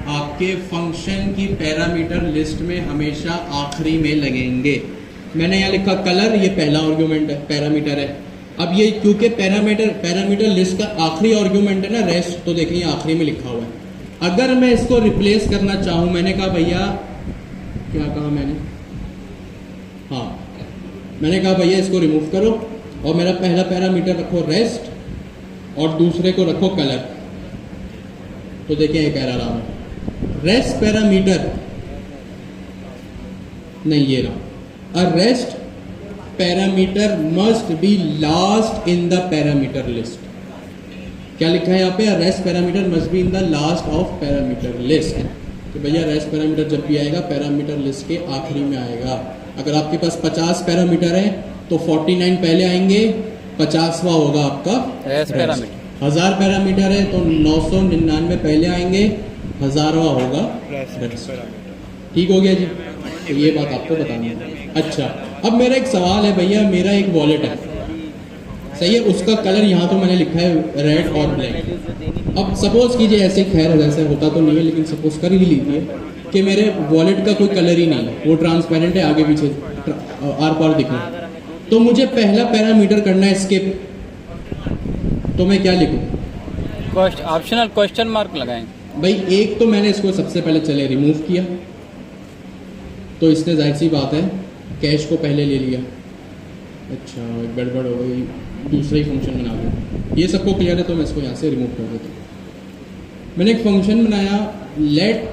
आपके फंक्शन की parameter list में हमेशा आखिरी में लगेंगे। मैंने यहाँ लिखा कलर, ये पहला आर्गुमेंट है, पैरामीटर है। अब ये क्योंकि पैरामीटर लिस्ट का आखिरी आर्गुमेंट है ना रेस्ट, तो देखिए आखिरी में लिखा हुआ है। अगर मैं इसको रिप्लेस करना चाहूँ, मैंने कहा भैया, क्या कहा मैंने, हाँ मैंने कहा भैया इसको रिमूव करो और मेरा पहला पैरामीटर रखो रेस्ट और दूसरे को रखो कलर। तो देखिए एक एरर आ रहा है, रेस्ट पैरामीटर नहीं, ये रहा, a rest parameter must be last in the parameter list. क्या लिखा है यहाँ पे, rest parameter must be in the last of parameter list. तो भैया रेस्ट पैरामीटर जब भी आएगा पैरामीटर लिस्ट के आखिरी में आएगा। अगर आपके पास 50 पैरामीटर है तो 49 पहले आएंगे, 50वां होगा आपका रेस्ट पैरामीटर। 1000 पैरामीटर है तो 999 पहले आएंगे, 1000वां होगा रेस्ट। ठीक हो गया जी, तो ये बात आपको बतानी है। अच्छा, अब मेरा एक सवाल है भैया, मेरा एक वॉलेट है, सही है, उसका कलर यहाँ तो मैंने लिखा है रेड और ब्लैक। अब सपोज कीजिए ऐसे, खैर वैसे होता तो नहीं है लेकिन सपोज कर ही लीजिए कि मेरे वॉलेट का कोई कलर ही नहीं है, वो ट्रांसपेरेंट है, आगे पीछे आर पार दिखे, तो मुझे पहला पैरामीटर करना है स्किप, तो मैं क्या लिखूँ? ऑप्शनल क्वेश्चन मार्क लगाएंगे। भाई एक तो मैंने इसको सबसे पहले चले रिमूव किया, तो इसने जाहिर सी बात है कैश को पहले ले लिया। अच्छा, गड़बड़ हो गई, दूसरा ही फंक्शन बना दिया। ये सबको क्लियर है तो मैं इसको यहाँ से रिमूव कर देता हूँ। मैंने एक फंक्शन बनाया लेट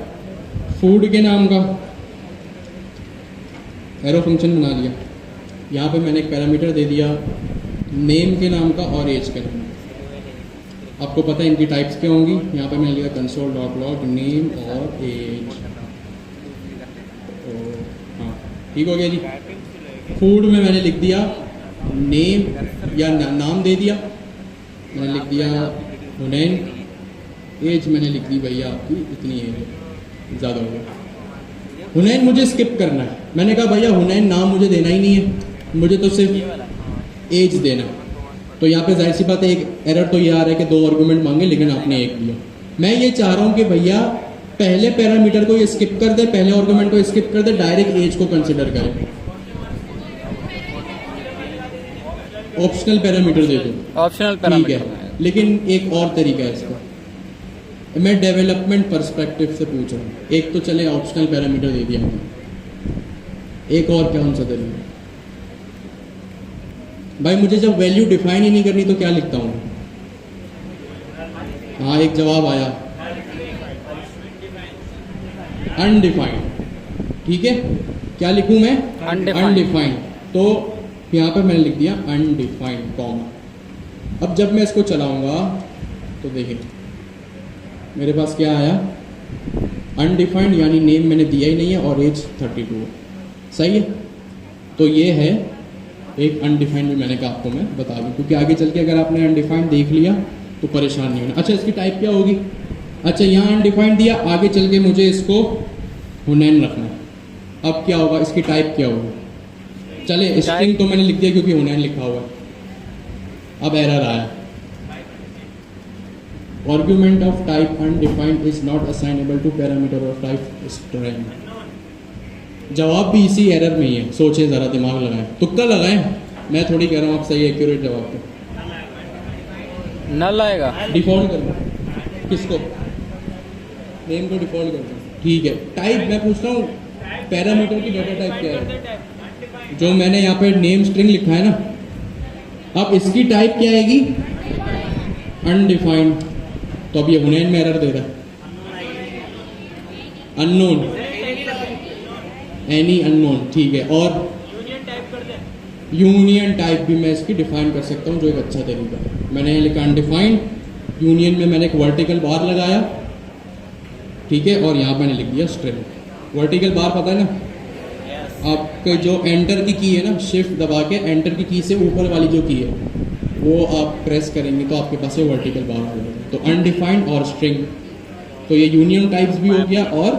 फूड के नाम का, एरो फंक्शन बना लिया। यहाँ पे मैंने एक पैरामीटर दे दिया नेम के नाम का और एज के नाम का। आपको पता है इनकी टाइप्स क्या होंगी, यहाँ पे मैंने लिखा कंसोल डॉट लॉग नेम और एज। हाँ ठीक हो गया जी। फूड में मैंने लिख दिया नेम या नाम दे दिया, मैंने लिख दिया हुनैन। एज मैंने लिख दी भैया आपकी इतनी एज, ज़्यादा हो गया। हुनैन मुझे स्किप करना है, मैंने कहा भैया हुनैन नाम मुझे देना ही नहीं है, मुझे तो सिर्फ एज देना। तो यहाँ पे जाहिर सी बात है एक एरर तो ये आ रहा है कि 2 आर्गुमेंट मांगे लेकिन आपने एक दिया। मैं ये चाह रहा हूँ कि भैया पहले पैरामीटर को ये स्किप कर दे, पहले आर्गुमेंट को स्किप कर दे, डायरेक्ट एज को कंसिडर करें, ऑप्शनल पैरामीटर दे दो। ऑप्शनल पैरामीटर ठीक है, लेकिन एक और तरीका है इसका, मैं डेवलपमेंट पर्सपेक्टिव से पूछ रहा हूँ। एक तो चले ऑप्शनल पैरामीटर दे दिया हमने, एक और क्या उनसे तरीका? भाई मुझे जब वैल्यू डिफाइन ही नहीं करनी तो क्या लिखता हूँ? हाँ एक जवाब आया, अनडिफाइंड। ठीक है, क्या लिखूं मैं? अनडिफाइंड। तो यहाँ पर मैंने लिख दिया अनडिफाइंड कॉमा। अब जब मैं इसको चलाऊंगा तो देखिए मेरे पास क्या आया, अनडिफाइंड, यानी नेम मैंने दिया ही नहीं है और एज 32 है। सही है, तो ये है एक अनडिफाइंड भी मैंने कहा आपको मैं बता दूं, क्योंकि आगे चल के अगर आपने अनडिफाइंड देख लिया तो परेशान नहीं होना। अच्छा इसकी टाइप क्या होगी? अच्छा यहाँ अनडिफाइंड दिया, आगे चल के मुझे इसको हुनैन रखना है। अब क्या होगा, इसकी टाइप क्या होगी? चले स्ट्रिंग तो मैंने लिख दिया क्योंकि हुनैन लिखा हुआ है। अब एरर आया, argument of type undefined is not assignable to parameter of type string. जवाब भी इसी एरर में ही है, सोचे जरा, दिमाग लगाएं, तुक्का लगाएं, मैं थोड़ी कह रहा हूँ आप सही एक्यूरेट जवाब दो। नल आएगा, डिफॉल्ट कर दो, किसको? नेम को डिफॉल्ट कर दो। ठीक है, टाइप मैं पूछता हूँ पैरामीटर की डेटा टाइप क्या है? जो मैंने यहाँ पे नेम स्ट्रिंग लिखा है ना, अब इसकी टाइप क्या आएगी? अनडिफाइंड। तो अब ये हुनैन में एरर दे रहा है, अननोन, एनी अननोन। ठीक है, और यूनियन टाइप भी मैं इसकी डिफाइन कर सकता हूँ, जो एक अच्छा तरीका है। मैंने लिखा अनडिफाइंड, यूनियन में मैंने एक वर्टिकल बार लगाया, ठीक है, और यहाँ मैंने लिख दिया स्ट्रिंग। वर्टिकल बार पता है ना आपके, जो एंटर की की है ना, शिफ्ट दबा के एंटर की की से ऊपर वाली जो की है वो आप प्रेस करेंगे तो आपके पास ये वर्टिकल बार आ जाएगा। तो अनडिफाइंड और स्ट्रिंग, तो ये यूनियन टाइप्स भी हो गया और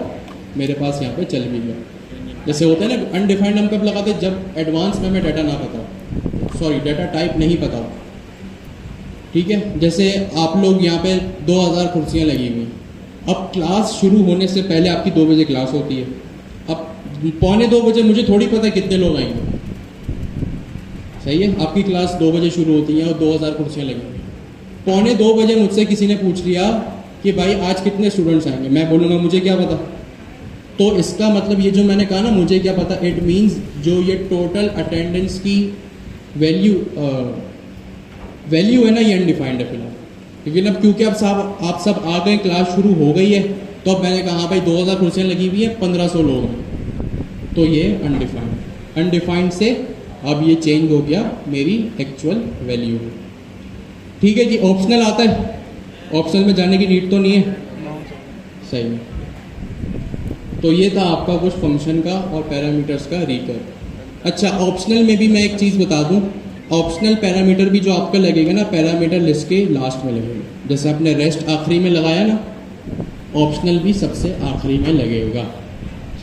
मेरे पास यहाँ पे चल भी गया। जैसे होता है ना अनडिफाइंड हम कब लगाते हैं? जब एडवांस में हमें डाटा ना पता, सॉरी डाटा टाइप नहीं पता। ठीक है, जैसे आप लोग यहाँ पे 2000 कुर्सियाँ लगी हुई, अब क्लास शुरू होने से पहले आपकी 2 बजे क्लास होती है। अब 1:45 बजे मुझे थोड़ी पता कितने लोग आएंगे, सही है। आपकी क्लास 2 बजे शुरू होती है और 2000 कुर्सियाँ लगेंगी। 1:45 बजे मुझसे किसी ने पूछ लिया कि भाई आज कितने स्टूडेंट्स आएंगे, मैं बोलूँगा मुझे क्या पता। तो इसका मतलब ये जो मैंने कहा ना मुझे क्या पता, इट मीन्स जो ये टोटल अटेंडेंस की वैल्यू है ना, ये अनडिफाइंड है फिलहाल। लेकिन अब क्योंकि अब आप सब आ गए, क्लास शुरू हो गई है, तो अब मैंने कहा हाँ भाई 2000 कुर्सियाँ लगी हुई हैं, 1500 लोग हैं, तो ये अनडिफाइंड से अब ये चेंज हो गया मेरी एक्चुअल वैल्यू में। ठीक है जी, ऑप्शनल आता है, ऑप्शनल में जाने की नीड तो नहीं है, सही है। तो ये था आपका कुछ फंक्शन का और पैरामीटर्स का रिकैप। अच्छा, ऑप्शनल में भी मैं एक चीज़ बता दूं, ऑप्शनल पैरामीटर भी जो आपका लगेगा ना पैरामीटर लिस्ट के लास्ट में लगेगा। जैसे आपने रेस्ट आखिरी में लगाया ना, ऑप्शनल भी सबसे आखिरी में लगेगा,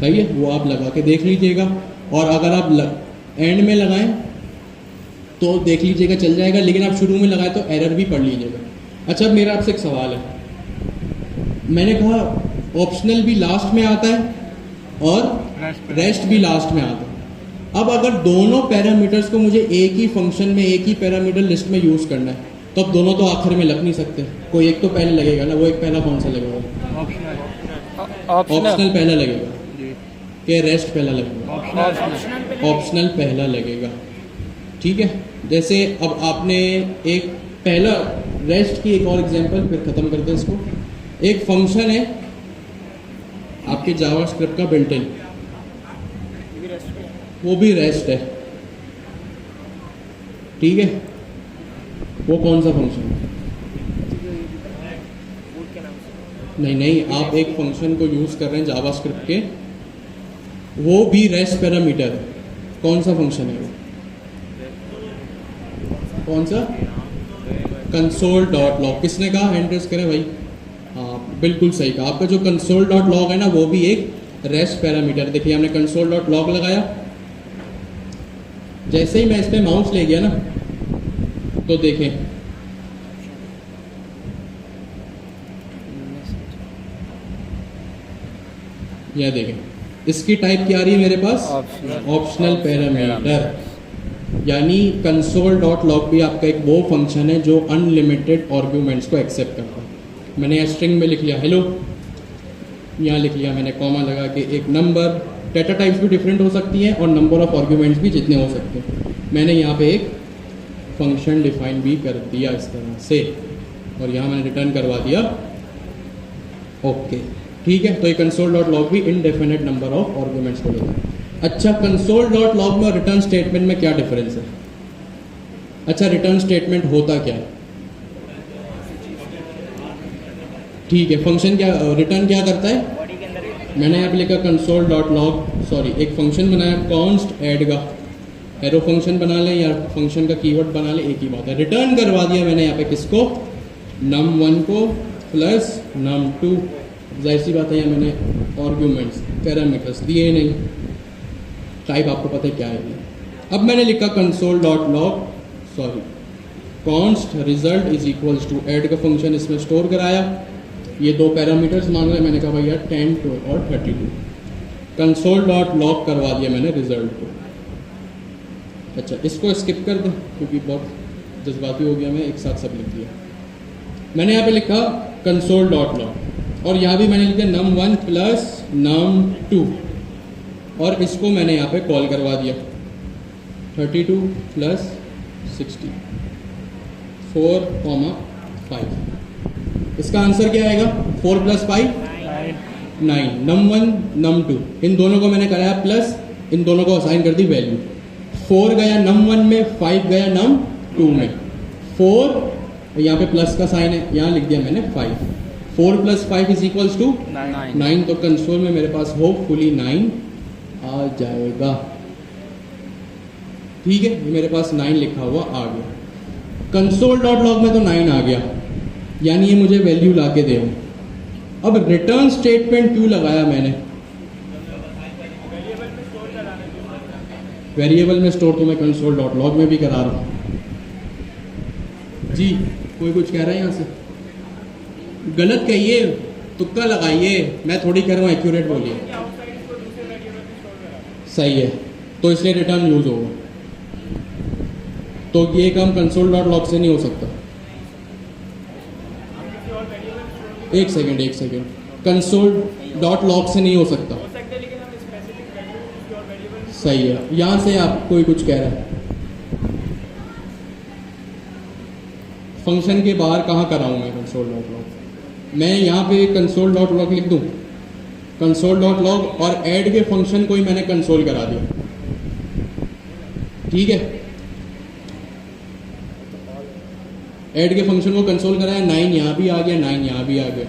सही है। वो आप लगा के देख लीजिएगा, और अगर आप एंड में लगाएं तो देख लीजिएगा चल जाएगा, लेकिन आप शुरू में लगाए तो एरर भी पढ़ लीजिएगा। अच्छा, मेरा आपसे एक सवाल है, मैंने कहा ऑप्शनल भी लास्ट में आता है और रेस्ट भी लास्ट में आता है। अब अगर दोनों पैरामीटर्स को मुझे एक ही फंक्शन में एक ही पैरामीटर लिस्ट में यूज़ करना है, तो अब दोनों तो आखिर में लग नहीं सकते, कोई एक तो पहले लगेगा ना। वो एक पहला कौन सा लगेगा? ऑप्शनल पहला लगेगा कि रेस्ट पहला लगेगा? ऑप्शनल पहला लगेगा, ठीक है। जैसे अब आपने एक पहला रेस्ट की एक और एग्जांपल, फिर ख़त्म करते हैं इसको। एक फंक्शन है आपके जावास्क्रिप्ट का बिल्ट इन, वो भी रेस्ट है, ठीक है। वो कौन सा फंक्शन है? नहीं, आप एक फंक्शन को यूज़ कर रहे हैं जावास्क्रिप्ट के, वो भी रेस्ट पैरामीटर है। कौन सा फंक्शन है वो? कौन सा? console.log। किसने कहा? हैंड रेस करें भाई। हाँ, बिल्कुल सही कहा। आपका जो console.log है ना, वो भी एक रेस्ट पैरामीटर। देखिए हमने console.log लगाया, जैसे ही मैं इस पे माउस ले गया ना, तो देखें यह देखें इसकी टाइप क्या आ रही है मेरे पास? Optional parameter. यानी console.log भी आपका एक वो फंक्शन है जो अनलिमिटेड आर्ग्यूमेंट्स को एक्सेप्ट करता है। मैंने स्ट्रिंग में लिख लिया हेलो, यहाँ लिख लिया मैंने कॉमा लगा के एक नंबर। डेटा टाइप्स भी डिफरेंट हो सकती हैं और नंबर ऑफ आर्ग्यूमेंट्स भी जितने हो सकते हैं। मैंने यहाँ पे एक फंक्शन डिफाइन भी कर दिया इस तरह से, और यहाँ मैंने रिटर्न करवा दिया ओके, ठीक है। तो ये console.log भी इनडेफिनेट नंबर ऑफ आर्ग्यूमेंट्स को लेता है। अच्छा, console.log में और रिटर्न स्टेटमेंट में क्या डिफरेंस है? अच्छा, रिटर्न स्टेटमेंट होता क्या है? ठीक है, फंक्शन क्या रिटर्न क्या करता है? मैंने यहाँ पे लिखा console.log, सॉरी एक फंक्शन बनाया const ऐड का, एरो फंक्शन बना लें या फंक्शन का कीवर्ड बना लें, एक ही बात है। रिटर्न करवा दिया मैंने यहाँ पे किसको? num1 को प्लस num2। जाहिर सी बात है यहाँ मैंने आर्ग्यूमेंट्स पैरामीटर्स दिए नहीं, टाइप आपको पता है क्या है। अब मैंने लिखा console.log sorry const result is equals to add का फंक्शन इसमें स्टोर कराया। ये दो पैरामीटर्स मांग रहे हैं, मैंने कहा भैया 10 और 32। console.log करवा दिया मैंने रिजल्ट को। अच्छा, इसको स्किप कर दें क्योंकि बहुत जज्बाती हो गया, मैं एक साथ सब लिख दिया। मैंने यहाँ पे लिखा console.log और यहाँ भी मैंने लिखा num1 प्लस num2 और इसको मैंने यहाँ पे कॉल करवा दिया 32 प्लस 60 4, 5। इसका आंसर क्या आएगा? 4 प्लस 5 9। num1 num2 इन दोनों को मैंने कराया प्लस, इन दोनों को असाइन कर दी वैल्यू। 4 गया num1 में, 5 गया num2 में। 4 यहाँ पे प्लस का साइन है, यहाँ लिख दिया मैंने 5। 4 प्लस 5 इज इक्वल्स टू 9। तो कंसोल में मेरे पास होपफुली 9 आ जाएगा, ठीक है। ये मेरे पास 9 लिखा हुआ आ गया। console.log में तो 9 आ गया, यानी ये मुझे वैल्यू ला के दे। अब रिटर्न स्टेटमेंट क्यों लगाया मैंने? वेरिएबल में स्टोर तो मैं console.log में भी करा रहा हूँ जी। कोई कुछ कह रहा है यहाँ से? गलत कहिए, तुक्का लगाइए, मैं थोड़ी कह रहा हूँ एक्यूरेट बोलिए। सही है, तो इसलिए रिटर्न यूज होगा। तो ये काम कंसोल डॉट लॉग से नहीं हो सकता। एक सेकेंड, कंसोल डॉट लॉग से नहीं हो सकता। सही है, यहां से आप कोई कुछ कह रहा है। फंक्शन के बाहर कहाँ कराऊँ मैं कंसोल डॉट लॉग? मैं यहाँ पे कंसोल डॉट लॉग लिख दूँ, कंसोल डॉट लॉग, और ऐड के फंक्शन को ही मैंने कंसोल करा दिया। ठीक है, ऐड के फंक्शन को कंसोल कराया, 9 यहाँ भी आ गया, 9 यहाँ भी आ गया।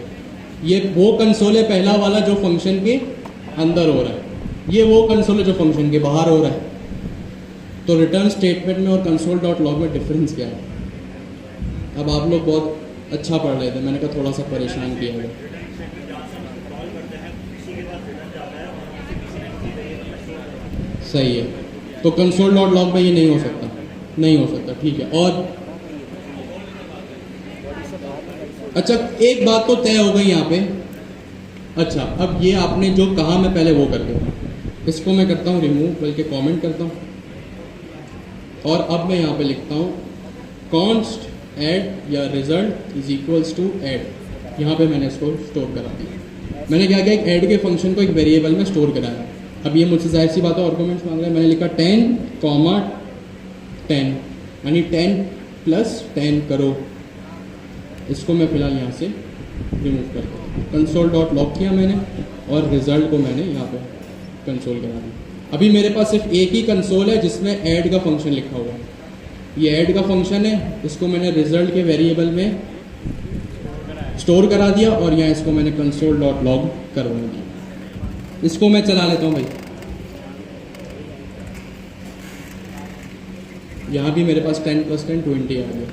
ये वो कंसोल है पहला वाला जो फंक्शन के अंदर हो रहा है, ये वो कंसोल है जो फंक्शन के बाहर हो रहा है। तो रिटर्न स्टेटमेंट में और कंसोल डॉट लॉग में डिफरेंस क्या है? अब आप लोग बहुत अच्छा पढ़ रहे थे, मैंने कहा थोड़ा सा परेशान किया गया। सही है, तो कंसोल डॉट लॉग में ये नहीं हो सकता, नहीं हो सकता। ठीक है, और अच्छा एक बात तो तय हो गई यहाँ पे। अच्छा, अब ये आपने जो कहा मैं पहले वो कर देता हूँ, इसको मैं करता हूँ रिमूव, बल्कि कमेंट करता हूँ, और अब मैं यहाँ पे लिखता हूँ कॉन्स्ट ऐड या result is equals to add. यहाँ पे मैंने इसको स्टोर करा दिया। मैंने क्या किया, एक ऐड के फंक्शन को एक वेरिएबल में स्टोर कराया। अब ये मुझसे जाहिर सी बात है आर्गुमेंट्स मांग रहा है, मैंने लिखा 10, 10 यानी 10 + 10 करो। इसको मैं फिलहाल यहाँ से रिमूव कर दूँ। कंसोल डॉट लॉग किया मैंने, और रिजल्ट को मैंने यहाँ पे कंसोल करा दिया। अभी मेरे पास सिर्फ एक ही कंसोल है जिसमें ऐड का फंक्शन लिखा हुआ है। ये ऐड का फंक्शन है, इसको मैंने रिजल्ट के वेरिएबल में स्टोर करा दिया, और यहाँ इसको मैंने कंसोल डॉट लॉग करवा दिया। इसको मैं चला लेता हूँ भाई। यहाँ भी मेरे पास 10 + 10 20 आ गया।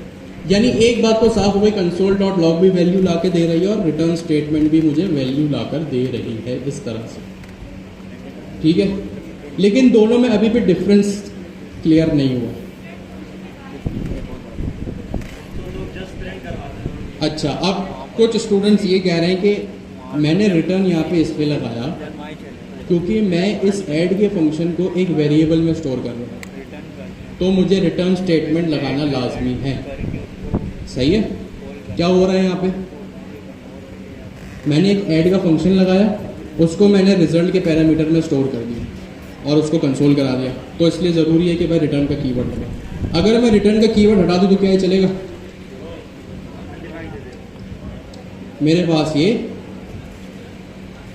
यानी एक बात तो साफ हो गई, कंसोल डॉट लॉग भी वैल्यू ला के दे रही है, और रिटर्न स्टेटमेंट भी मुझे वैल्यू लाकर दे रही है इस तरह से। ठीक है, लेकिन दोनों में अभी भी डिफरेंस क्लियर नहीं हुआ। अच्छा, अब कुछ स्टूडेंट्स ये कह रहे हैं कि मैंने रिटर्न यहाँ पे इसलिए लगाया क्योंकि मैं इस ऐड के फंक्शन को एक वेरिएबल में स्टोर कर रहा हूँ, तो मुझे रिटर्न स्टेटमेंट लगाना लाजमी है। सही है, क्या हो रहा है यहाँ पे? मैंने एक ऐड का फंक्शन लगाया, उसको मैंने रिजल्ट के पैरामीटर में स्टोर कर दिया और उसको कंसोल करा दिया। तो इसलिए ज़रूरी है कि भाई रिटर्न का कीवर्ड हटा। अगर मैं रिटर्न का कीवर्ड हटा दूँ तो क्या ये चलेगा? मेरे पास ये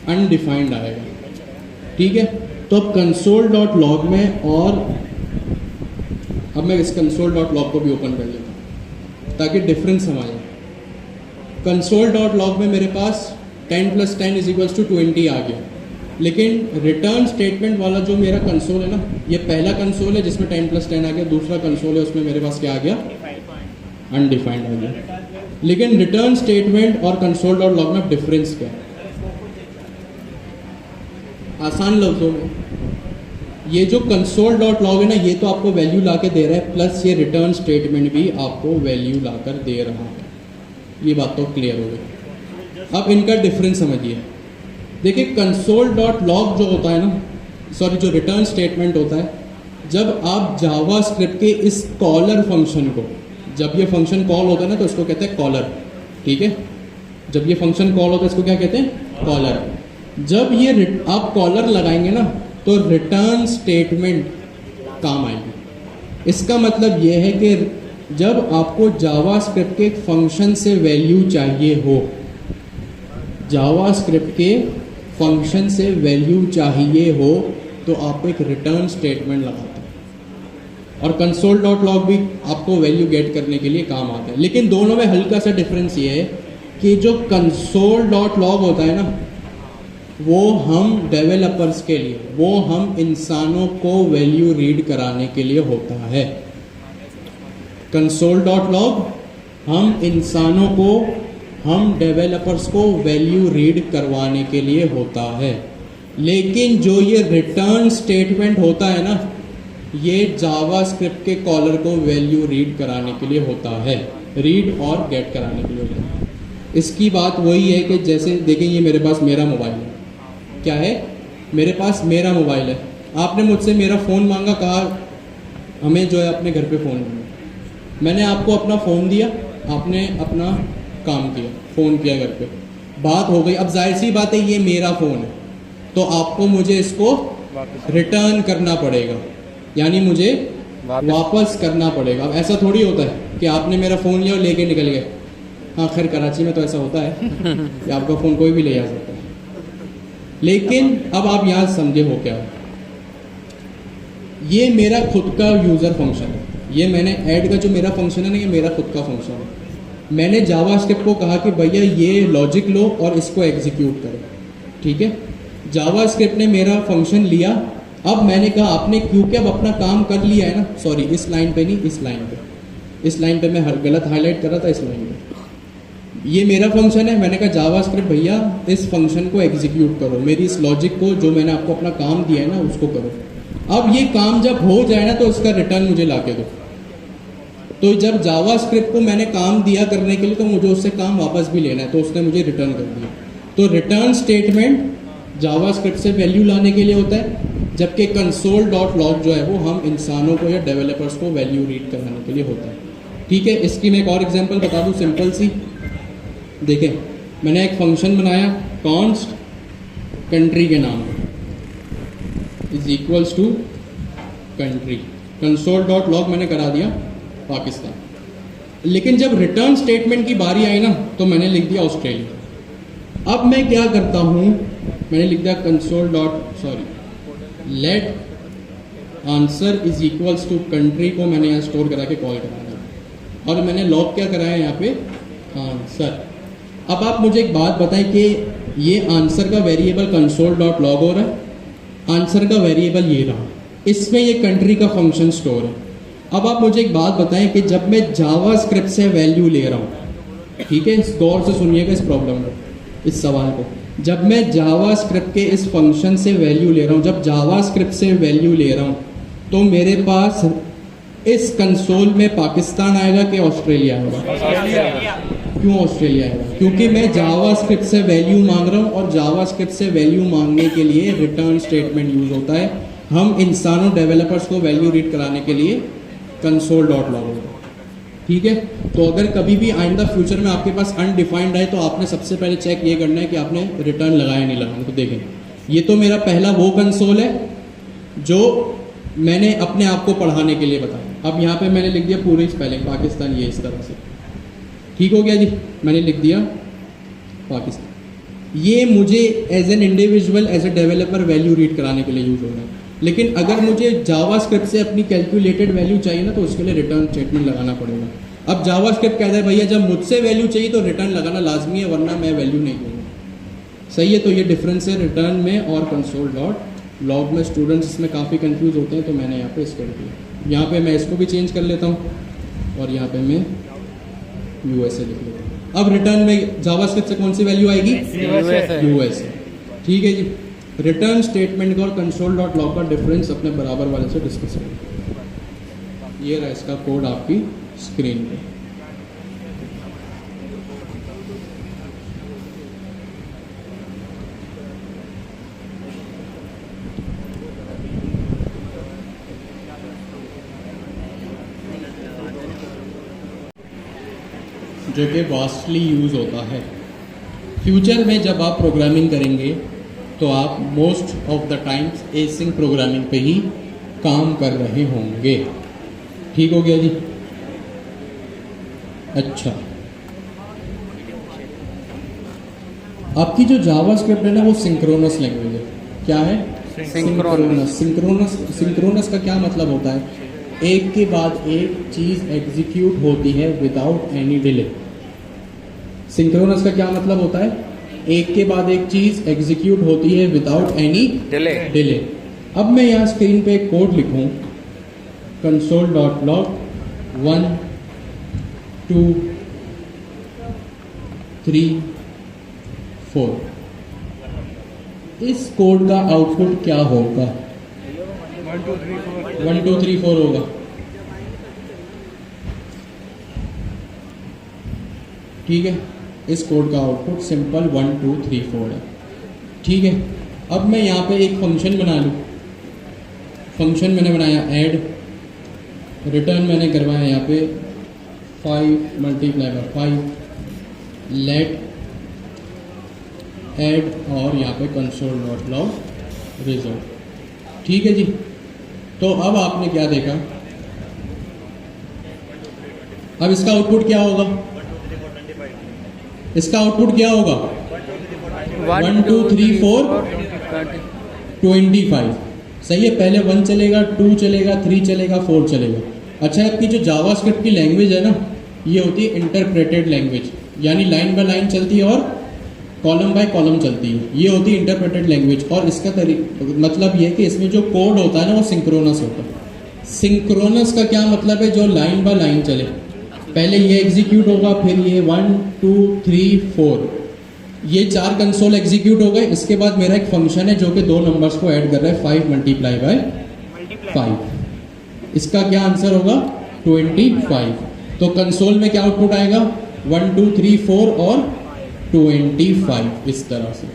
अनडिफाइंड आएगा। ठीक है, तो अब कंसोल डॉट लॉग में, और अब मैं इस कंसोल डॉट लॉग को भी ओपन कर लेता हूँ ताकि डिफरेंस समझ आए। कंसोल डॉट लॉग में मेरे पास 10 + 10 = 20 आ गया, लेकिन रिटर्न स्टेटमेंट वाला जो मेरा कंसोल है ना, ये पहला कंसोल है जिसमें 10 + 10 आ गया, दूसरा कंसोल है उसमें मेरे पास क्या आ गया? अनडिफाइंड आ गया। लेकिन रिटर्न स्टेटमेंट और कंसोल डॉट लॉग में डिफरेंस क्या है? आसान लफ्जों में, ये जो कंसोल डॉट लॉग है ना, ये तो आपको वैल्यू ला के दे रहा है, प्लस ये रिटर्न स्टेटमेंट भी आपको वैल्यू लाकर दे रहा है। ये बात तो क्लियर हो गई। अब इनका डिफरेंस समझिए। देखिए, कंसोल डॉट लॉग जो होता है ना, सॉरी जो रिटर्न स्टेटमेंट होता है, जब आप जावा स्क्रिप्ट के इस कॉलर फंक्शन को, जब ये फंक्शन कॉल होता है ना तो इसको कहते हैं कॉलर। ठीक है, जब ये फंक्शन कॉल होता है इसको क्या कहते हैं? कॉलर। जब ये आप कॉलर लगाएंगे ना तो रिटर्न स्टेटमेंट काम आएगी। इसका मतलब ये है कि जब आपको जावा स्क्रिप्ट के फंक्शन से वैल्यू चाहिए हो, जावा स्क्रिप्ट के फंक्शन से वैल्यू चाहिए हो, तो आप एक रिटर्न स्टेटमेंट लगाते हैं, और कंसोल डॉट लॉग भी आपको वैल्यू गेट करने के लिए काम आता है। लेकिन दोनों में हल्का सा डिफरेंस ये है कि जो कंसोल डॉट लॉग होता है ना, वो हम डेवलपर्स के लिए, वो हम इंसानों को वैल्यू रीड कराने के लिए होता है। कंसोल डॉट लॉग हम इंसानों को, हम डेवलपर्स को वैल्यू रीड करवाने के लिए होता है। लेकिन जो ये रिटर्न स्टेटमेंट होता है ना, ये जावा स्क्रिप्ट के कॉलर को वैल्यू रीड कराने के लिए होता है, रीड और गेट कराने के लिए होता है। इसकी बात वही है कि जैसे देखें ये मेरे पास मेरा मोबाइल है, क्या है, मेरे पास मेरा मोबाइल है, आपने मुझसे मेरा फ़ोन मांगा, कहा हमें जो है अपने घर पे फ़ोन लेना, मैंने आपको अपना फ़ोन दिया, आपने अपना काम किया, फ़ोन किया घर पे, बात हो गई। अब जाहिर सी बात है ये मेरा फ़ोन है, तो आपको मुझे इसको रिटर्न करना पड़ेगा, यानी मुझे वापस करना पड़ेगा। अब ऐसा थोड़ी होता है कि आपने मेरा फ़ोन लिया और लेके निकल गए। हाँ खैर कराची में तो ऐसा होता है कि आपका फ़ोन कोई भी ले जा सकता है, लेकिन अब आप यहाँ समझे हो क्या, ये मेरा खुद का यूज़र फंक्शन है, ये मैंने ऐड का जो मेरा फंक्शन है ना, ये मेरा खुद का फंक्शन है। मैंने जावास्क्रिप्ट को कहा कि भैया ये लॉजिक लो और इसको एग्जीक्यूट करो, ठीक है। जावास्क्रिप्ट ने मेरा फंक्शन लिया, अब मैंने कहा आपने क्योंकि अब अपना काम कर लिया है ना, सॉरी इस लाइन पे नहीं, इस लाइन पे, इस लाइन पे मैं गलत हाईलाइट कर रहा था, इस लाइन पे ये मेरा फंक्शन है। मैंने कहा जावास्क्रिप्ट भैया इस फंक्शन को एग्जीक्यूट करो, मेरी इस लॉजिक को जो मैंने आपको अपना काम दिया है ना उसको करो। अब ये काम जब हो जाए ना तो उसका रिटर्न मुझे ला के दो। तो जब जावास्क्रिप्ट को मैंने काम दिया करने के लिए तो मुझे उससे काम वापस भी लेना है, तो उसने मुझे रिटर्न कर दिया। तो रिटर्न स्टेटमेंट जावास्क्रिप्ट से वैल्यू लाने के लिए होता है, जबकि console.log जो है वो हम इंसानों को या डेवलपर्स को वैल्यू रीड कराने के लिए होता है, ठीक है। इसकी मैं एक और एग्जांपल बता दूं, सिंपल सी। देखें मैंने एक फंक्शन बनाया कॉन्स्ट कंट्री के नाम is equals to country, console.log मैंने करा दिया पाकिस्तान, लेकिन जब रिटर्न स्टेटमेंट की बारी आई ना तो मैंने लिख दिया ऑस्ट्रेलिया। अब मैं क्या करता हूँ, मैंने लिख दिया let answer is equals to country को मैंने यहाँ स्टोर करा के कॉल करा दिया और मैंने लॉग क्या कराया यहाँ पे आंसर। अब आप मुझे एक बात बताएं कि ये आंसर का वेरिएबल console.log हो रहा है, आंसर का वेरिएबल ये रहा, इसमें ये कंट्री का फंक्शन स्टोर है। अब आप मुझे एक बात बताएं कि जब मैं जावास्क्रिप्ट से वैल्यू ले रहा हूँ, ठीक है, इस गौर से सुनिएगा इस प्रॉब्लम को, इस सवाल को, जब मैं जावास्क्रिप्ट के इस फंक्शन से वैल्यू ले रहा हूँ, जब जावास्क्रिप्ट से वैल्यू ले रहा हूँ तो मेरे पास इस कंसोल में पाकिस्तान आएगा कि ऑस्ट्रेलिया आएगा? क्यों ऑस्ट्रेलिया आएगा? क्योंकि मैं जावास्क्रिप्ट से वैल्यू मांग रहा हूँ और जावास्क्रिप्ट से वैल्यू मांगने के लिए रिटर्न स्टेटमेंट यूज होता है। हम इंसानों डेवलपर्स को वैल्यू रीड कराने के लिए console.log होगा, ठीक है। तो अगर कभी भी आइंदा फ्यूचर में आपके पास अनडिफाइंड है तो आपने सबसे पहले चेक ये करना है कि आपने रिटर्न लगाया नहीं लगाया। तो देखें ये तो मेरा पहला वो कंसोल है जो मैंने अपने आप को पढ़ाने के लिए बताया। अब यहाँ पे मैंने लिख दिया पूरी स्पेलिंग पाकिस्तान, ये इस तरह से, ठीक हो गया जी, मैंने लिख दिया पाकिस्तान। ये मुझे as an individual as a developer value read कराने के लिए यूज होगा। लेकिन अगर मुझे जावास्क्रिप्ट से अपनी कैलकुलेटेड वैल्यू चाहिए ना तो उसके लिए रिटर्न स्टेटमेंट लगाना पड़ेगा। अब जावास्क्रिप्ट कहता है भैया जब मुझसे वैल्यू चाहिए तो रिटर्न लगाना लाजमी है, वरना मैं वैल्यू नहीं दूंगा। सही है, तो ये डिफरेंस है रिटर्न में और console.log में। स्टूडेंट्स इसमें काफ़ी कंफ्यूज होते हैं, तो मैंने यहाँ पे इसको लिख लिया। यहाँ पे मैं इसको भी चेंज कर लेता हूँ और यहाँ पे मैं USA लिख लेता हूँ। अब रिटर्न में जावास्क्रिप्ट से कौन सी वैल्यू आएगी? USA, ठीक है जी। रिटर्न स्टेटमेंट का और console.log का डिफरेंस अपने बराबर वाले से डिस्कस करें। ये रहा इसका कोड आपकी स्क्रीन पे। जो कि वास्टली यूज़ होता है फ्यूचर में। जब आप प्रोग्रामिंग करेंगे तो आप most of the times async programming पे ही काम कर रहे होंगे, ठीक हो गया जी। अच्छा, आपकी जो जावास्क्रिप्ट है ना वो सिंक्रोनस लैंग्वेज है। क्या है? सिंक्रोनस का क्या मतलब होता है? एक के बाद एक चीज़ एग्जीक्यूट होती है विदाउट एनी डिले। सिंक्रोनस का क्या मतलब होता है? एक के बाद एक चीज़ एग्जीक्यूट होती है विदाउट एनी डिले। अब मैं यहाँ स्क्रीन पे एक कोड लिखूँ console.log 1 2 3 4। इस कोड का आउटपुट क्या होगा? 1 2 3 4 होगा, ठीक है। इस कोड का आउटपुट सिंपल 1 2 3 4 है। ठीक है, अब मैं यहाँ पे एक फंक्शन बना लूँ। फंक्शन मैंने बनाया ऐड, रिटर्न मैंने करवाया यहाँ पे 5 मल्टीप्लाई बाय 5, लेट ऐड, और यहाँ पे कंसोल डॉट लॉग रिजल्ट। ठीक है जी, तो अब आपने क्या देखा, अब इसका आउटपुट क्या होगा, इसका आउटपुट क्या होगा 1 2 3 4 25। सही है, पहले 1 चलेगा, 2 चलेगा, 3 चलेगा, 4 चलेगा। अच्छा, आपकी जो जावास्क्रिप्ट की लैंग्वेज है ना, ये होती है इंटरप्रेटेड लैंग्वेज, यानी लाइन बाय लाइन चलती है और कॉलम बाय कॉलम चलती है। ये होती है इंटरप्रेटेड लैंग्वेज, और इसका मतलब ये है कि इसमें जो कोड होता है ना वो सिंक्रोनस होता है। सिंक्रोनस का क्या मतलब है, जो लाइन बाय लाइन चले। पहले ये एग्जीक्यूट होगा, फिर ये 1 2 3 4, ये 4 कंसोल एग्जीक्यूट हो गए। इसके बाद मेरा एक फंक्शन है जो कि 2 नंबर्स को ऐड कर रहा है, 5 मल्टीप्लाई बाय 5। इसका क्या आंसर होगा 25। तो कंसोल में क्या आउटपुट आएगा 1 2 3 4 और 25। इस तरह से,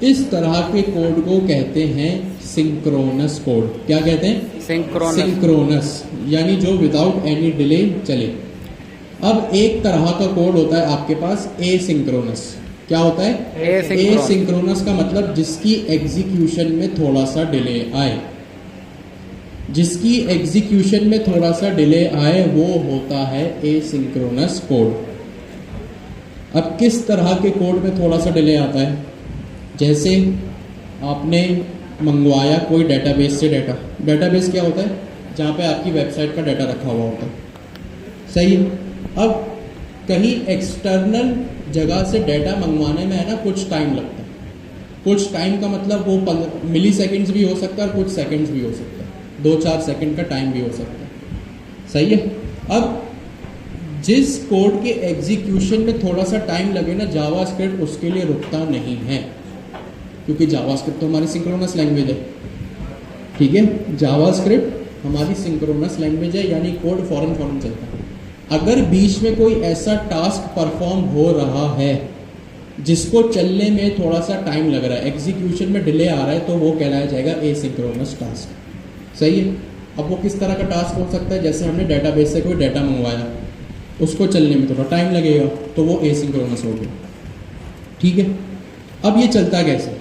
इस तरह के कोड को कहते हैं सिंक्रोनस कोड। क्या कहते हैं, सिंक्रोनस, यानी जो विदाउट एनी डिले चले। अब एक तरह का कोड होता है आपके पास एसिंक्रोनस। क्या होता है एसिंक्रोनस का मतलब जिसकी एग्जीक्यूशन में थोड़ा सा डिले आए, जिसकी एग्जीक्यूशन में थोड़ा सा डिले आए वो होता है एसिंक्रोनस कोड। अब किस तरह के कोड में थोड़ा सा डिले आता है, जैसे आपने मंगवाया कोई डेटाबेस से डाटा। डेटाबेस क्या होता है, जहाँ पे आपकी वेबसाइट का डाटा रखा हुआ होता है। सही है, अब कहीं एक्सटर्नल जगह से डाटा मंगवाने में है ना कुछ टाइम लगता है। कुछ टाइम का मतलब वो मिली सेकेंड्स भी हो सकता है और कुछ सेकेंड्स भी हो सकता है, 2-4 सेकेंड का टाइम भी हो सकता है। सही है, अब जिस कोड के एग्जीक्यूशन में थोड़ा सा टाइम लगे ना, जावास्क्रिप्ट उसके लिए रुकता नहीं है, क्योंकि जावास्क्रिप्ट तो हमारी सिंक्रोनस लैंग्वेज है। ठीक है, जावास्क्रिप्ट हमारी सिंक्रोनस लैंग्वेज है, यानी कोड फौरन चलता है। अगर बीच में कोई ऐसा टास्क परफॉर्म हो रहा है जिसको चलने में थोड़ा सा टाइम लग रहा है, एग्जीक्यूशन में डिले आ रहा है, तो वो कहलाया जाएगा एसिंक्रोनस टास्क। सही है, अब वो किस तरह का टास्क हो सकता है, जैसे हमने डेटाबेस से कोई डाटा मंगवाया, उसको चलने में थोड़ा टाइम लगेगा, तो वो एसिंक्रोनस हो गया। ठीक है, अब ये चलता कैसे,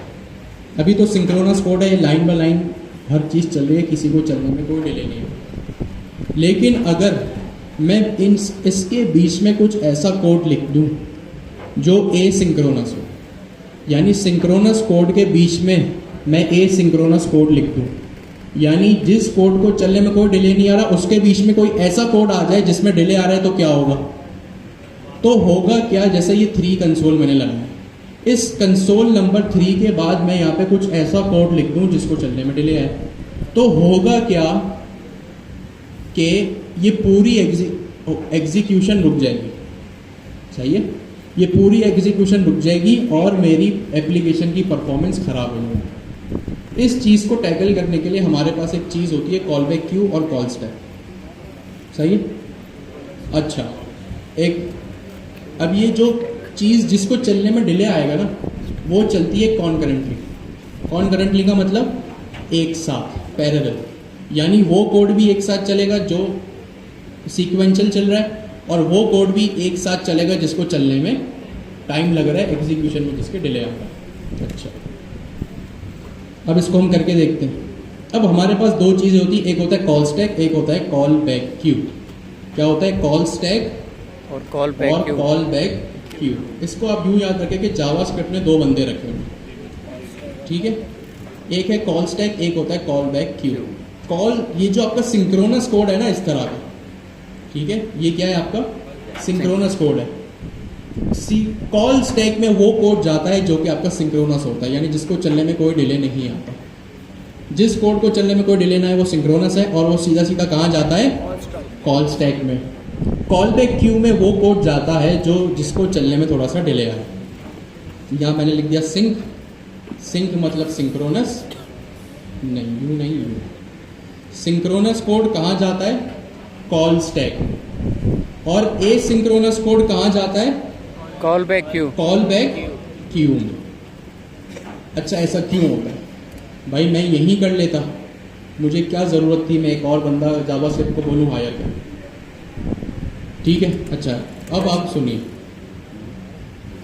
अभी तो सिंक्रोनस कोड है, लाइन बाय लाइन हर चीज़ चल रही है, किसी को चलने में कोई डिले नहीं है। लेकिन अगर मैं इसके बीच में कुछ ऐसा कोड लिख दूं जो एसिंक्रोनस हो, यानी सिंक्रोनस कोड के बीच में मैं एसिंक्रोनस कोड लिख दूं, यानी जिस कोड को चलने में कोई डिले नहीं आ रहा उसके बीच में कोई ऐसा कोड आ जाए जिसमें डिले आ रहा है, तो क्या होगा, तो होगा क्या, जैसे ये 3 कंसोल मैंने लगाया, इस कंसोल नंबर 3 के बाद मैं यहाँ पे कुछ ऐसा कोड लिख दूं जिसको चलने में डिले आए, तो होगा क्या कि ये पूरी एग्जीक्यूशन रुक जाएगी। सही है, ये पूरी एग्जीक्यूशन रुक जाएगी और मेरी एप्लीकेशन की परफॉर्मेंस खराब हो जाएगी। इस चीज़ को टैकल करने के लिए हमारे पास एक चीज़ होती है कॉल बैक क्यू और कॉल स्टैक। सही है, अच्छा अब ये जो चीज़ जिसको चलने में डिले आएगा ना, वो चलती है कॉन्करेंटली। कॉन्करेंटली का मतलब एक साथ, पैरेलल, यानी वो कोड भी एक साथ चलेगा जो सीक्वेंशियल चल रहा है, और वो कोड भी एक साथ चलेगा जिसको चलने में टाइम लग रहा है, एग्जीक्यूशन में जिसके डिले आ रहा है। अच्छा, अब इसको हम करके देखते हैं। अब हमारे पास 2 चीज़ें होती है, एक होता है कॉल स्टैक, एक होता है कॉल बैक क्यू। क्या होता है, कॉल स्टैक और कॉल बैक क्यू। इसको आप यूँ याद रखें कि जावास्क्रिप्ट में 2 बंदे रखे हुए। ठीक है, एक है कॉल स्टैक, एक होता है कॉल बैक क्यू। कॉल, ये जो आपका सिंक्रोनस कोड है ना इस तरह का, ठीक है, ये क्या है आपका सिंक्रोनस कोड है। कॉल स्टैक में वो कोड जाता है जो कि आपका सिंक्रोनस होता है, यानी जिसको चलने में कोई डिले नहीं आता। जिस कोड को चलने में कोई डिले ना है वो सिंक्रोनस है, और वो सीधा सीधा कहाँ जाता है, कॉल स्टैक में। कॉल बैक क्यू में वो कोड जाता है जो जिसको चलने में थोड़ा सा डिले आए। यहाँ मैंने लिख दिया सिंक, सिंक मतलब सिंक्रोनस, नहीं यू नहीं यू। सिंक्रोनस कोड कहाँ जाता है, कॉल स्टैक में, और एसिंक्रोनस कोड कहाँ जाता है, call back Q. Call back Q में। अच्छा, ऐसा क्यों होता है भाई? मैं यही कर लेता, मुझे क्या ज़रूरत थी मैं एक और बंदा जावास्क्रिप्ट को बोलूँ हायर कर। ठीक है। अच्छा, अब आप सुनिए,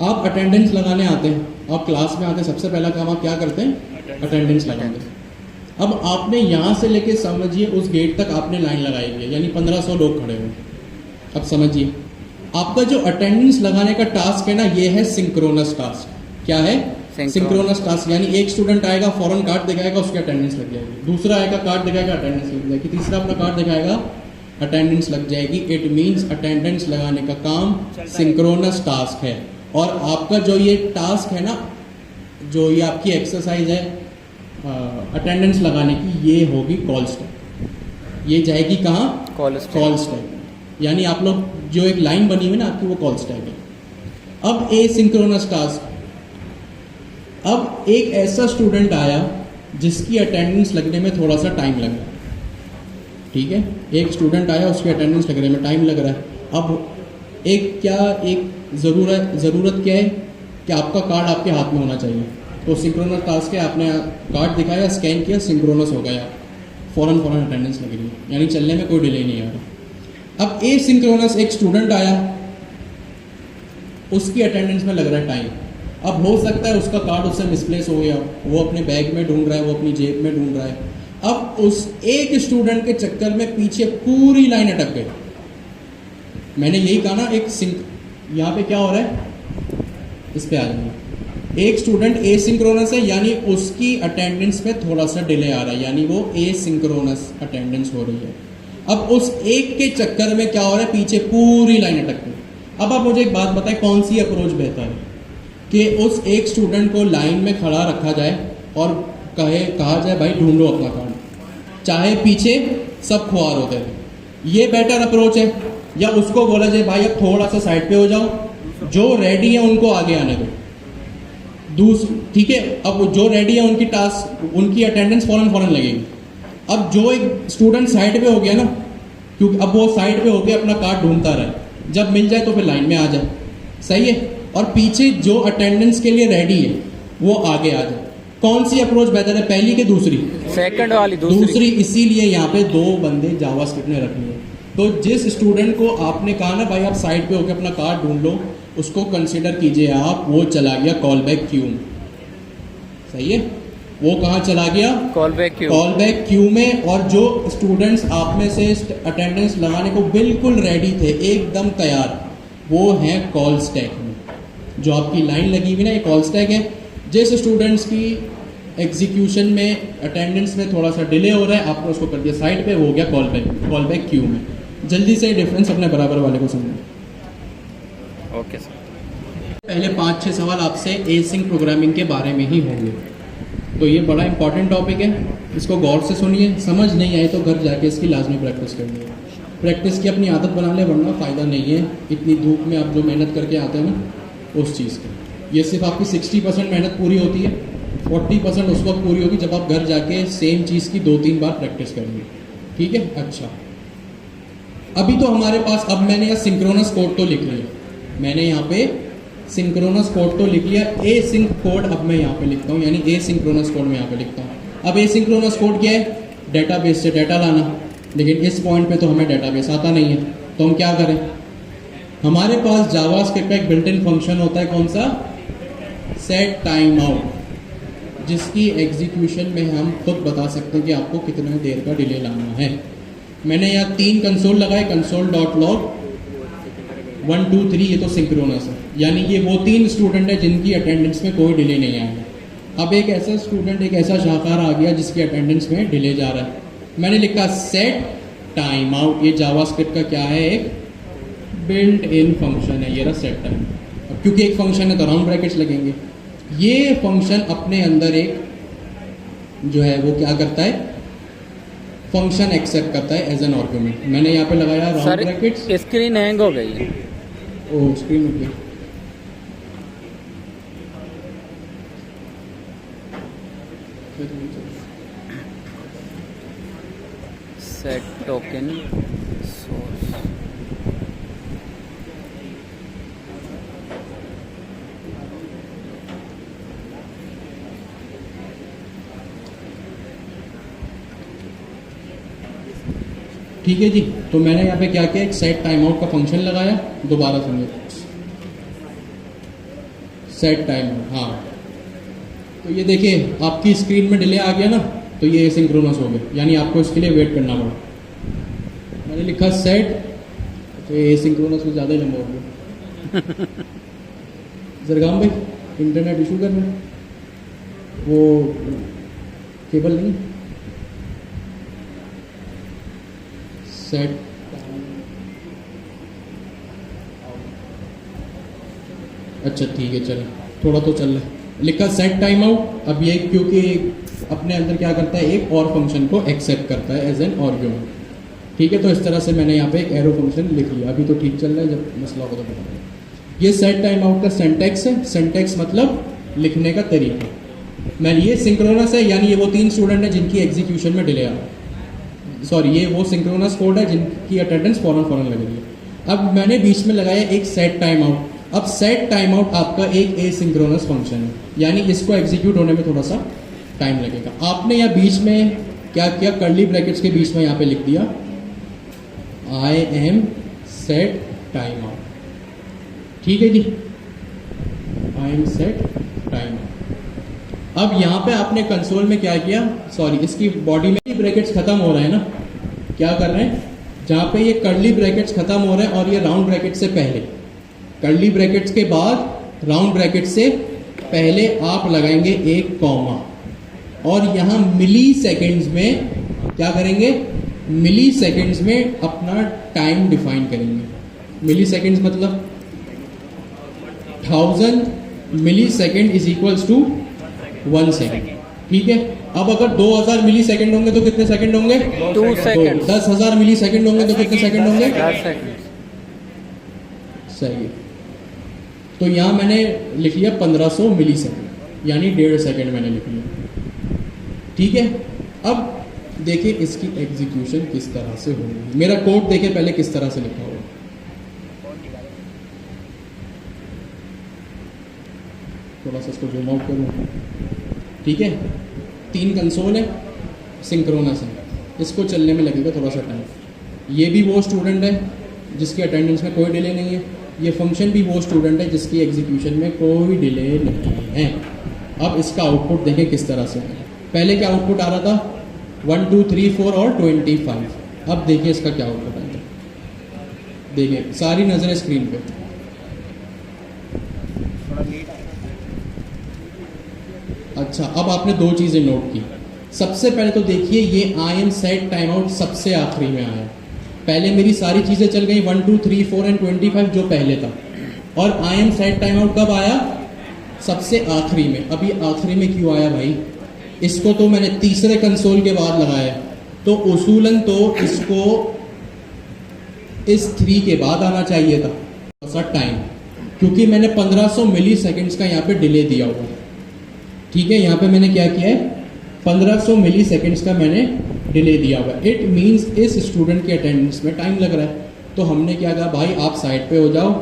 आप अटेंडेंस लगाने आते हैं, आप क्लास में आते हैं, सबसे पहला काम आप क्या करते हैं? अटेंडेंस लगाते हैं। अब आपने यहाँ से लेके समझिए उस गेट तक आपने लाइन लगाई हुई है, यानी 1500 लोग खड़े हुए। अब समझिए, आपका जो अटेंडेंस लगाने का टास्क है ना, ये है सिंक्रोनस टास्क। क्या है? Synchronous task. यानी एक स्टूडेंट आएगा, फौरन कार्ड दिखाएगा, उसकी अटेंडेंस लग जाएगी। दूसरा आएगा, कार्ड दिखाएगा, अटेंडेंस लग जाएगी। तीसरा अपना कार्ड दिखाएगा, अटेंडेंस लग जाएगी। इट मीन्स अटेंडेंस लगाने का काम सिंक्रोनस टास्क है। और आपका जो ये टास्क है ना, जो ये आपकी एक्सरसाइज है अटेंडेंस लगाने की, ये होगी कॉल स्टैक। ये जाएगी कहाँ? Call stack. यानी आप लोग जो एक लाइन बनी हुई ना आपकी, वो कॉल स्टैक है। अब ए सिंक्रोनस टास्क। अब एक ऐसा स्टूडेंट आया जिसकी अटेंडेंस लगने में थोड़ा सा टाइम लग रहा है। ठीक है, एक स्टूडेंट आया, उसकी अटेंडेंस लगने में टाइम लग रहा है। अब एक ज़रूरत क्या है कि आपका कार्ड आपके हाथ में होना चाहिए। तो सिंक्रोनस टास्क है, आपने कार्ड दिखाया, स्कैन किया, सिंक्रोनस हो गया, फ़ौरन अटेंडेंस लग रही है, यानी चलने में कोई डिले नहीं आ रहा। अब ए सिंक्रोनस एक स्टूडेंट आया, उसकी अटेंडेंस में लग रहा है टाइम। अब हो सकता है उसका कार्ड उससे मिसप्लेस हो गया, वो अपने बैग में ढूंढ रहा है, वो अपनी जेब में ढूंढ रहा है। अब उस एक स्टूडेंट के चक्कर में पीछे पूरी लाइन अटक गई। मैंने यही कहा ना, यहाँ पे क्या हो रहा है, इस पे आ जाएंगे। एक स्टूडेंट ए सिंक्रोनस है, यानी उसकी अटेंडेंस में थोड़ा सा डिले आ रहा है, यानी वो ए सिंक्रोनस अटेंडेंस हो रही है। अब उस एक के चक्कर में क्या हो रहा है, पीछे पूरी लाइन अटक गई। अब आप मुझे एक बात बताएं, कौन सी अप्रोच बेहतर है कि उस एक स्टूडेंट को लाइन में खड़ा रखा जाए और कहा जाए भाई ढूंढ लो अपना कार्ड, चाहे पीछे सब खुआर होते हैं, ये बेटर अप्रोच है? या उसको बोला जाए भाई अब थोड़ा सा साइड पे हो जाओ, जो रेडी है उनको आगे आने दो। ठीक है, अब जो रेडी है उनकी टास्क, उनकी अटेंडेंस फौरन लगेगी। अब जो एक स्टूडेंट साइड पे हो गया ना, क्योंकि अब वो साइड पे हो गया, अपना कार्ड ढूंढता रहे, जब मिल जाए तो फिर लाइन में आ जाए। सही है? और पीछे जो अटेंडेंस के लिए रेडी है वो आगे आ जाए। कौन सी अप्रोच बेहतर है, पहली कि दूसरी? सेकंड वाली, दूसरी। इसीलिए यहाँ पे दो बंदे जावास्क्रिप्ट ने रखे हैं। तो जिस स्टूडेंट को आपने कहा ना भाई आप साइड पे होकर अपना कार्ड ढूंढ लो, उसको कंसिडर कीजिए आप, वो चला गया कॉल बैक क्यू में। सही है? वो कहाँ चला गया? कॉल बैक क्यू में। और जो स्टूडेंट्स आप में से अटेंडेंस लगाने को बिल्कुल रेडी थे, एकदम तैयार, वो हैं कॉल स्टैक में। जो आपकी लाइन लगी हुई ना, ये कॉल स्टैक है। जिस स्टूडेंट्स की एग्जीक्यूशन में अटेंडेंस में थोड़ा सा डिले हो रहा है, आपने उसको कर दिया साइड पे, वो हो गया कॉल बैक क्यू में। जल्दी से डिफरेंस अपने बराबर वाले को समझो। Okay sir. पहले 5-6 सवाल आपसे एसिंक प्रोग्रामिंग के बारे में ही होंगे, तो ये बड़ा इंपॉर्टेंट टॉपिक है, इसको गौर से सुनिए। समझ नहीं आए तो घर जाके इसकी लाजमी प्रैक्टिस करनी है। प्रैक्टिस की अपनी आदत बना ले, वरना फ़ायदा नहीं है इतनी धूप में आप जो मेहनत करके आते हैं ना उस चीज़ की। ये सिर्फ आपकी 60% मेहनत पूरी होती है, 40% उस वक्त पूरी होगी जब आप घर जाके सेम चीज़ की 2-3 बार प्रैक्टिस करेंगे। ठीक है? अच्छा, अभी तो हमारे पास, अब मैंने यहाँ सिंक्रोनस कोड तो लिख लिया, मैंने यहाँ पे सिंक्रोनस कोड तो लिख लिया। ए सिंक कोड अब मैं यहाँ पे लिखता हूँ, यानी ए सिंक्रोनस कोड मैं यहाँ पे लिखता हूँ। अब ए सिंक्रोनस कोड क्या है? डेटाबेस से डाटा लाना। लेकिन इस पॉइंट पे तो हमें डेटाबेस आता नहीं है, तो हम क्या करें? हमारे पास जावास्क्रिप्ट का एक बिल्ट इन फंक्शन होता है, कौन सा? सेट टाइम आउट, जिसकी एग्जीक्यूशन में हम खुद बता सकते हैं कि आपको कितने देर का डिले लाना है। मैंने यहाँ 3 कंसोल लगाए, console.log 1 2 3, ये तो सिंक्रोनस है, यानी ये वो 3 स्टूडेंट है जिनकी अटेंडेंस में कोई डिले नहीं आएगा। अब एक ऐसा स्टूडेंट, एक ऐसा शाहकार आ गया जिसकी अटेंडेंस में डिले जा रहा है। मैंने लिखा सेट टाइम आउट। ये जावास्क्रिप्ट का क्या है? एक बिल्ट इन फंक्शन है, ये रहा सेट टाइम। अब क्योंकि एक फंक्शन है तो राउंड ब्रैकेट्स लगेंगे। ये फंक्शन अपने अंदर एक जो है वो क्या करता है? फंक्शन एक्सेप्ट करता है एज एन आर्गुमेंट। मैंने यहाँ पे लगाया राउंड ब्रैकेट्स। स्क्रीन हैंग हो गई है। ओ, स्क्रीन हो गई। Set token source. ठीक है जी। तो मैंने यहाँ पे क्या किया, एक सेट टाइम आउट का फंक्शन लगाया। दोबारा सुनिए, सेट टाइम आउट। हाँ, तो ये देखिए आपकी स्क्रीन में डिले आ गया ना, तो ये एसिंक्रोनस हो गया, यानी आपको इसके लिए वेट करना पड़ा। मैंने लिखा सेट, तो ये एसिंक्रोनस में ज़्यादा लंबा हो गया। जरगाम भाई, इंटरनेट इशू कर रहे हैं, वो केबल नहीं। सेट अच्छा ठीक है, चलो थोड़ा तो चल रहा है। लिखा सेट टाइम आउट। अब ये क्योंकि अपने अंदर क्या करता है, एक और फंक्शन को एक्सेप्ट करता है एज एन आर्गुमेंट। ठीक है, तो इस तरह से मैंने यहाँ पे एक एरो फंक्शन लिख लिया। अभी तो ठीक चल रहा है, जब मसला होगा तो बताऊंगा। ये सेट टाइम आउट का सिंटैक्स है। सिंटैक्स मतलब लिखने का तरीका। मैं ये सिंक्रोनस है, यानी ये वो 3 स्टूडेंट हैं जिनकी एग्जीक्यूशन में डिले आ रहा है। सॉरी, ये वो सिंक्रोनस कोड है जिनकी अटेंडेंस फौरन लग रही है। अब मैंने बीच में लगाया एक सेट टाइम आउट। अब सेट टाइम आउट आपका एक एसिंक्रोनस फंक्शन है, यानी इसको एग्जीक्यूट होने में थोड़ा सा टाइम लगेगा। आपने यहाँ बीच में क्या किया, कर्ली ब्रैकेट्स के बीच में यहाँ पे लिख दिया I am set time out. ठीक है जी, I am set time out. अब यहाँ पे आपने कंसोल में क्या किया, सॉरी इसकी बॉडी में ब्रैकेट्स खत्म हो रहे हैं ना, क्या कर रहे हैं, जहाँ पे ये कर्ली ब्रैकेट्स खत्म हो रहे हैं और ये राउंड ब्रैकेट से पहले, कर्ली ब्रैकेट्स के बाद राउंड ब्रैकेट से पहले आप लगाएंगे एक कॉमा, और यहाँ मिली सेकेंड्स में क्या करेंगे, मिली सेकेंड्स में अपना टाइम डिफाइन करेंगे। मिली सेकेंड्स मतलब 1000 millisecond is equals to 1 second. ठीक है, अब अगर 2000 मिली सेकेंड होंगे तो कितने सेकेंड होंगे, 2 सेकेंड। 10,000 मिली सेकेंड होंगे तो कितने सेकेंड होंगे, 10 सेकेंड। सही है। तो यहाँ मैंने लिख लिया 1500 मिली सेकेंड, यानी 1.5 सेकेंड मैंने लिख लिया। ठीक है, अब देखिए इसकी एग्जीक्यूशन किस तरह से होगी। मेरा कोड देखिए पहले किस तरह से लिखा हुआ। थोड़ा सा इसको जूम आउट करूँ। ठीक है, 3 कंसोल है, सिंक्रोनस है, इसको चलने में लगेगा थोड़ा सा टाइम। ये भी वो स्टूडेंट है जिसकी अटेंडेंस में कोई डिले नहीं है, ये फंक्शन भी वो स्टूडेंट है जिसकी एग्जीक्यूशन में कोई डिले नहीं है। अब इसका आउटपुट देखें किस तरह से है। पहले क्या आउटपुट आ रहा था, 1 2 3 4 और 25। अब देखिए इसका क्या आउटपुट आएगा। देखिए सारी नजरें स्क्रीन पे। अच्छा, अब आपने 2 चीजें नोट की। सबसे पहले तो देखिए ये आई एम सेट टाइम आउट सबसे आखिरी में आया। पहले मेरी सारी चीजें चल गई 1 2 3 4 एंड 25 जो पहले था, और आई एम सेट टाइम आउट कब आया, सबसे आखिरी में। अभी आखिरी में क्यों आया भाई, इसको तो मैंने तीसरे कंसोल के बाद लगाया, तो उसूलन तो इसको इस 3 के बाद आना चाहिए था ऐसा टाइम, क्योंकि मैंने 1500 मिली सेकेंड्स का यहाँ पे डिले दिया हुआ है। ठीक है, यहाँ पे मैंने क्या किया है, 1500 मिली सेकेंड्स का मैंने डिले दिया हुआ है। इट मीन्स इस स्टूडेंट के अटेंडेंस में टाइम लग रहा है। तो हमने क्या कहा, भाई आप साइड पे हो जाओ,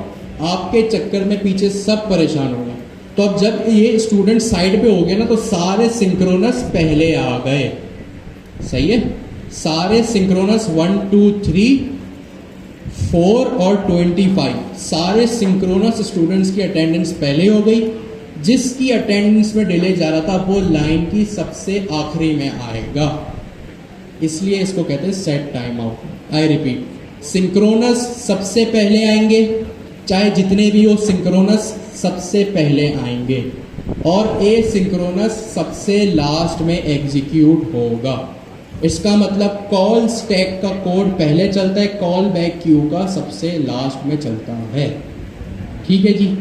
आपके चक्कर में पीछे सब परेशान हो गए। तो अब जब ये स्टूडेंट साइड पे हो गए ना, तो सारे सिंक्रोनस पहले आ गए। सही है, सारे सिंक्रोनस 1 2 3 4 और 25 सारे सिंक्रोनस स्टूडेंट्स की अटेंडेंस पहले हो गई। जिसकी अटेंडेंस में डिले जा रहा था वो लाइन की सबसे आखिरी में आएगा, इसलिए इसको कहते हैं set time out. I repeat, synchronous सबसे पहले आएंगे, चाहे जितने भी हो सिंक्रोनस सबसे पहले आएंगे, और ए सिंक्रोनस सबसे लास्ट में एग्जीक्यूट होगा। इसका मतलब कॉल स्टैक का कोड पहले चलता है, कॉल बैक क्यू का सबसे लास्ट में चलता है। ठीक है जी,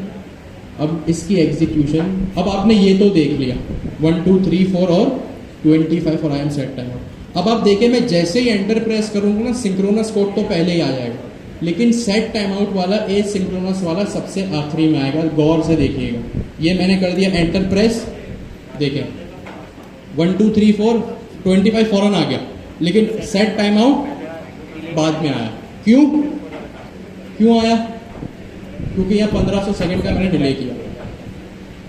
अब इसकी एग्जीक्यूशन, अब आपने ये तो देख लिया 1 2 3 4 और 25 और आई एम सेट टाइम आउट। अब आप देखें, मैं जैसे ही एंटर प्रेस करूंगा ना, सिंक्रोनस कोड तो पहले ही आ जाएगा, लेकिन सेट टाइम आउट वाला ए सिंक्रोनस वाला सबसे आखिरी में आएगा। गौर से देखिएगा, ये मैंने कर दिया एंटर प्रेस, देखें 1 2 3 4 25 फौरन आ गया, लेकिन सेट टाइम आउट बाद में आया। क्यों आया, क्योंकि यह 1500 सेकंड का मैंने डिले किया।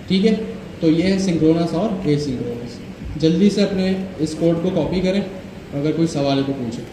ठीक है, तो ये है सिंक्रोनस और ए सिंक्रोनस। जल्दी से अपने इस कोड को कॉपी करें, अगर कोई सवाल है तो पूछें।